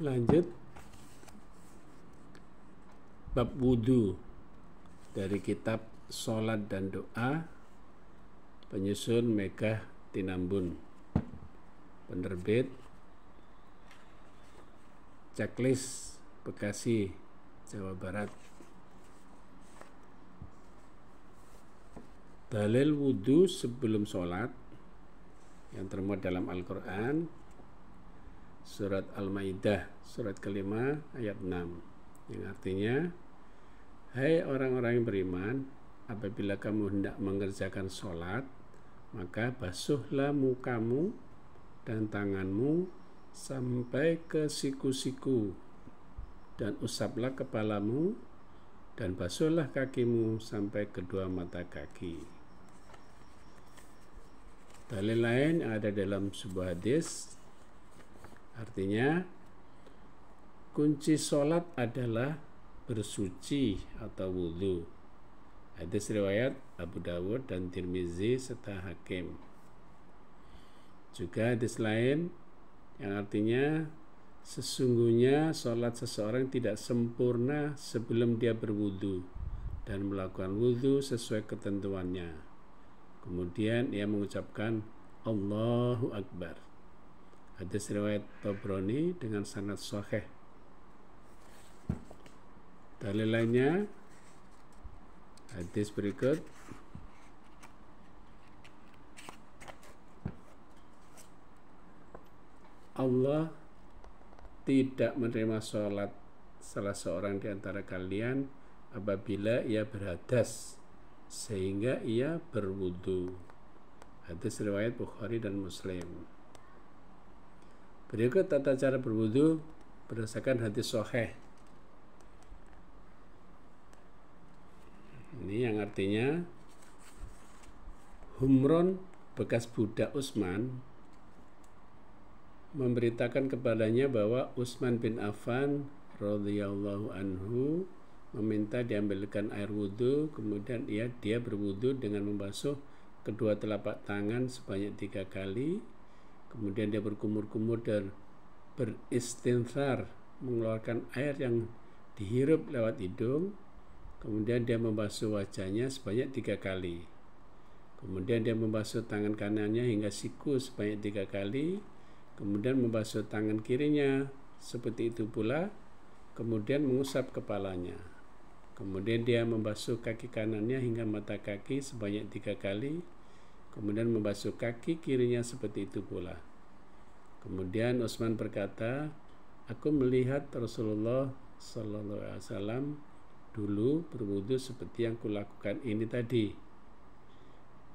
Lanjut bab wudu dari kitab Salat dan Doa, penyusun Megah Tinambun, penerbit Checklist Bekasi, Jawa Barat. Dalil wudu sebelum sholat yang termuat dalam Al-Quran, surat Al-Maidah, surat kelima ayat 6, yang artinya, hai orang-orang yang beriman, apabila kamu hendak mengerjakan sholat, maka basuhlah mukamu dan tanganmu sampai ke siku-siku, dan usaplah kepalamu, dan basuhlah kakimu sampai kedua mata kaki. Dalil lain yang ada dalam sebuah hadis, artinya kunci sholat adalah bersuci atau wudhu. Hadis riwayat Abu Dawud dan Tirmizi serta Hakim. Juga hadis lain yang artinya sesungguhnya sholat seseorang tidak sempurna sebelum dia berwudhu dan melakukan wudhu sesuai ketentuannya. Kemudian ia mengucapkan Allahu Akbar. Hadis riwayat Tabrani dengan sanad sahih. Dalil lainnya hadis berikut, Allah tidak menerima sholat salah seorang di antara kalian apabila ia berhadas sehingga ia berwudu. Hadis riwayat Bukhari dan Muslim. Berikut tata cara berwudu berdasarkan hadis sahih. Ini yang artinya Humron, bekas budak Utsman, memberitakan kepadanya bahwa Utsman bin Affan radhiyallahu anhu meminta diambilkan air wudhu, kemudian dia berwudhu dengan membasuh kedua telapak tangan sebanyak 3 kali, kemudian dia berkumur-kumur dan beristinthar, mengeluarkan air yang dihirup lewat hidung, kemudian dia membasuh wajahnya sebanyak 3 kali, kemudian dia membasuh tangan kanannya hingga siku sebanyak 3 kali, kemudian membasuh tangan kirinya seperti itu pula, kemudian mengusap kepalanya. Kemudian dia membasuh kaki kanannya hingga mata kaki sebanyak 3 kali, kemudian membasuh kaki kirinya seperti itu pula. Kemudian Utsman berkata, aku melihat Rasulullah sallallahu alaihi wasallam dulu berwudu seperti yang kulakukan ini tadi.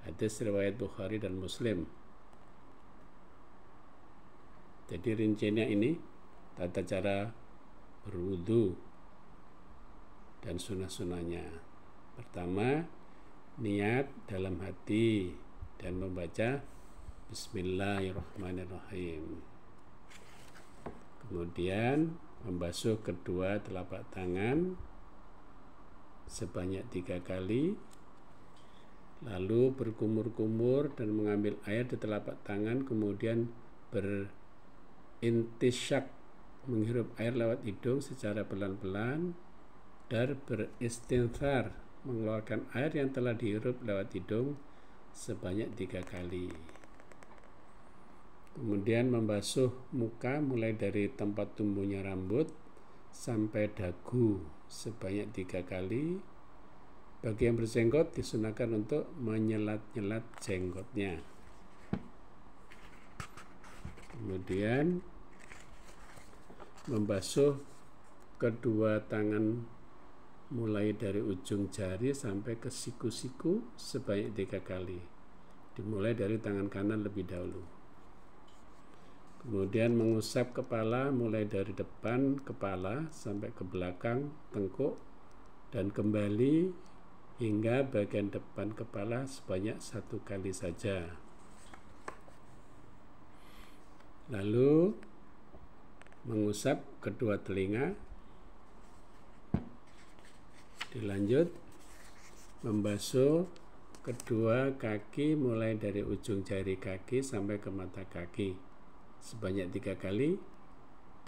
Hadis riwayat Bukhari dan Muslim. Jadi rinciannya ini tata cara berwudu dan sunnah-sunnahnya. Pertama, niat dalam hati dan membaca Bismillahirrahmanirrahim. Kemudian membasuh kedua telapak tangan sebanyak 3 kali, lalu berkumur-kumur dan mengambil air di telapak tangan, kemudian berintisyak, menghirup air lewat hidung secara pelan-pelan, dan beristinthar, mengeluarkan air yang telah dihirup lewat hidung sebanyak 3 kali. Kemudian membasuh muka mulai dari tempat tumbuhnya rambut sampai dagu sebanyak 3 kali. Bagi yang berjenggot disunahkan untuk menyelat-nyelat jenggotnya. Kemudian membasuh kedua tangan mulai dari ujung jari sampai ke siku-siku sebanyak 3 kali. Dimulai dari tangan kanan lebih dahulu. Kemudian mengusap kepala mulai dari depan kepala sampai ke belakang tengkuk dan kembali hingga bagian depan kepala sebanyak 1 kali saja. Lalu mengusap kedua telinga. Dilanjut membasuh kedua kaki mulai dari ujung jari kaki sampai ke mata kaki sebanyak 3 kali,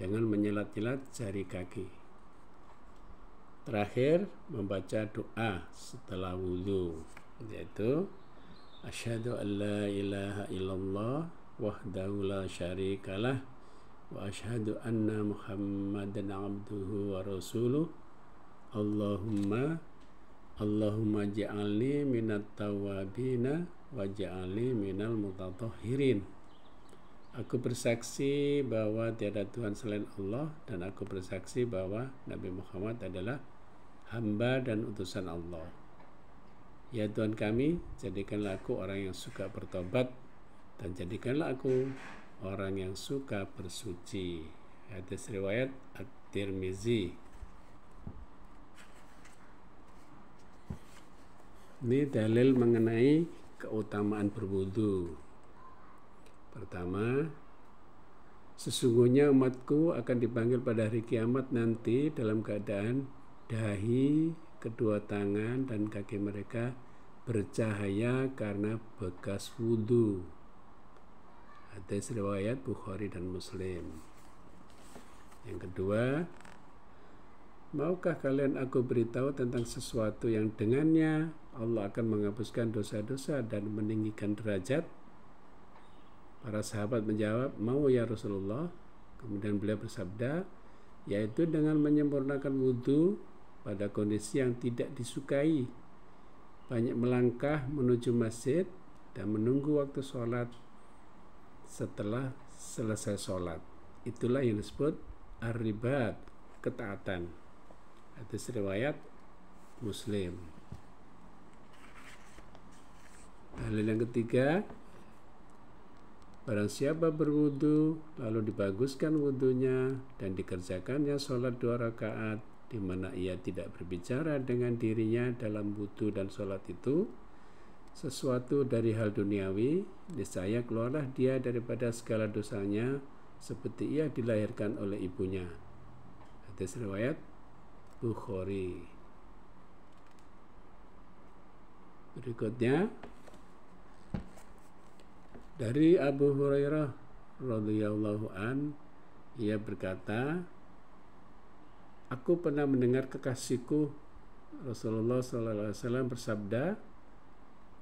dengan menyelat-nyelat jari kaki. Terakhir membaca doa setelah wudhu, yaitu asyhadu an la ilaha illallah wahdahu la syarikalah wa asyhadu anna muhammadan abduhu wa rasuluh Allahumma ja'alni minat tawabina wa ja'alni minal mutatahhirin. Aku bersaksi bahwa tiada Tuhan selain Allah, dan aku bersaksi bahwa Nabi Muhammad adalah hamba dan utusan Allah. Ya Tuhan kami, jadikanlah aku orang yang suka bertobat, dan jadikanlah aku orang yang suka bersuci. Hadis riwayat At-Tirmizi. Ini dalil mengenai keutamaan berwudu. Pertama, sesungguhnya umatku akan dipanggil pada hari kiamat nanti dalam keadaan dahi, kedua tangan, dan kaki mereka bercahaya karena bekas wudu. Hadis riwayat Bukhari dan Muslim. Yang kedua, maukah kalian aku beritahu tentang sesuatu yang dengannya Allah akan menghapuskan dosa-dosa dan meninggikan derajat? Para sahabat menjawab, mau ya Rasulullah. Kemudian beliau bersabda, yaitu dengan menyempurnakan wudhu pada kondisi yang tidak disukai, banyak melangkah menuju masjid, dan menunggu waktu sholat setelah selesai sholat. Itulah yang disebut ar-ribat, ketaatan. Hadis riwayat Muslim. Dalil yang ketiga, barang siapa berwudu lalu dibaguskan wudunya dan dikerjakannya sholat 2 rakaat di mana ia tidak berbicara dengan dirinya dalam wudu dan sholat itu sesuatu dari hal duniawi, niscaya keluarlah dia daripada segala dosanya seperti ia dilahirkan oleh ibunya. Hadis riwayat Bukhari. Berikutnya dari Abu Hurairah radhiyallahu an, ia berkata, aku pernah mendengar kekasihku Rasulullah SAW bersabda,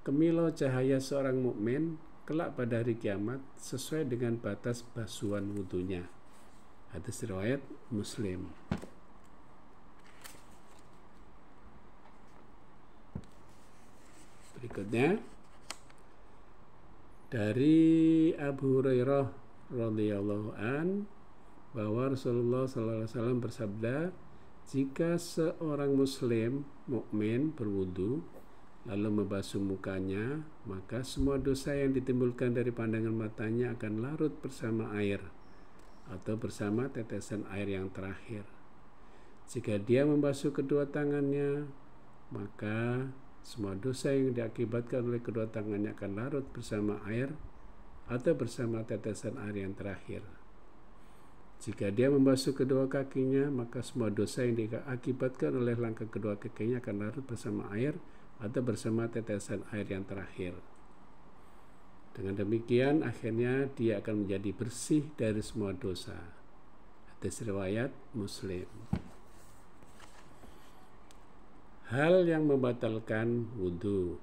kemilau cahaya seorang mukmin kelak pada hari kiamat sesuai dengan batas basuhan wudunya. Hadis riwayat Muslim. Berikutnya dari Abu Hurairah radhiyallahu an bahwa Rasulullah SAW bersabda, jika seorang muslim mukmin berwudu lalu membasuh mukanya, maka semua dosa yang ditimbulkan dari pandangan matanya akan larut bersama air atau bersama tetesan air yang terakhir. Jika dia membasuh kedua tangannya, maka semua dosa yang diakibatkan oleh kedua tangannya akan larut bersama air atau bersama tetesan air yang terakhir. Jika dia membasuh kedua kakinya, maka semua dosa yang diakibatkan oleh langkah kedua kakinya akan larut bersama air atau bersama tetesan air yang terakhir. Dengan demikian, akhirnya dia akan menjadi bersih dari semua dosa. Hadis riwayat Muslim. Hal yang membatalkan wudhu,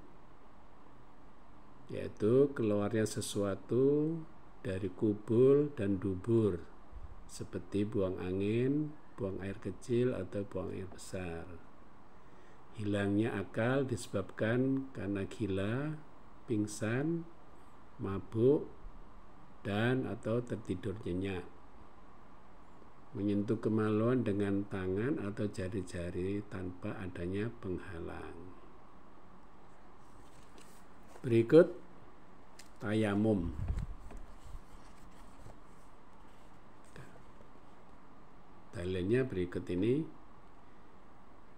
yaitu keluarnya sesuatu dari kubul dan dubur, seperti buang angin, buang air kecil, atau buang air besar. Hilangnya akal disebabkan karena gila, pingsan, mabuk, dan atau tertidur nyenyak. Menyentuh kemaluan dengan tangan atau jari-jari tanpa adanya penghalang. Berikut tayamum. Dalilnya berikut ini.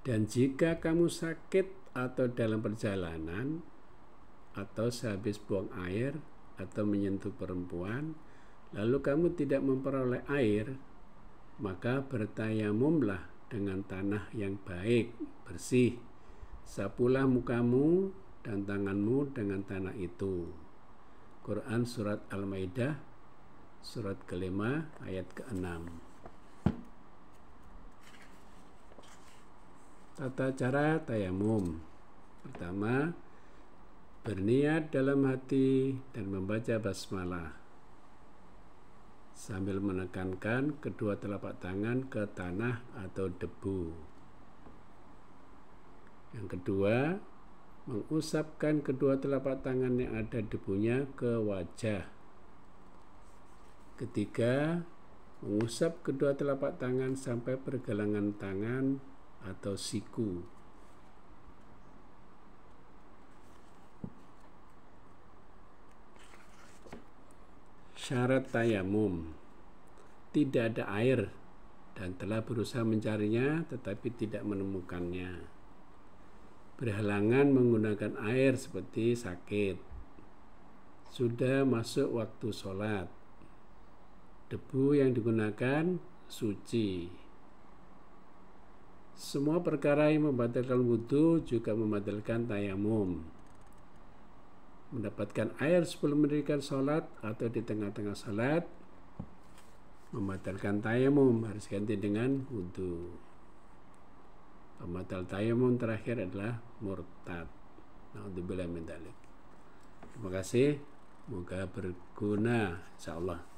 Dan jika kamu sakit atau dalam perjalanan atau sehabis buang air atau menyentuh perempuan, lalu kamu tidak memperoleh air, maka bertayamumlah dengan tanah yang baik, bersih. Sapulah mukamu dan tanganmu dengan tanah itu. Quran Surat Al-Maidah, surat ke-5 ayat ke-6. Tata cara tayamum. Pertama, berniat dalam hati dan membaca basmalah sambil menekankan kedua telapak tangan ke tanah atau debu. Yang kedua, mengusapkan kedua telapak tangan yang ada debunya ke wajah. Ketiga, mengusap kedua telapak tangan sampai pergelangan tangan atau siku. Syarat tayamum: tidak ada air dan telah berusaha mencarinya tetapi tidak menemukannya. Berhalangan menggunakan air seperti sakit. Sudah masuk waktu sholat. Debu yang digunakan suci. Semua perkara yang membatalkan wudhu juga membatalkan tayamum. Mendapatkan air sebelum mendirikan sholat atau di tengah-tengah sholat membatalkan tayamum, harus ganti dengan wudhu. Pembatal tayamum terakhir adalah murtad. Na'udzubillah min dzalik. Terima kasih, semoga berguna insyaallah.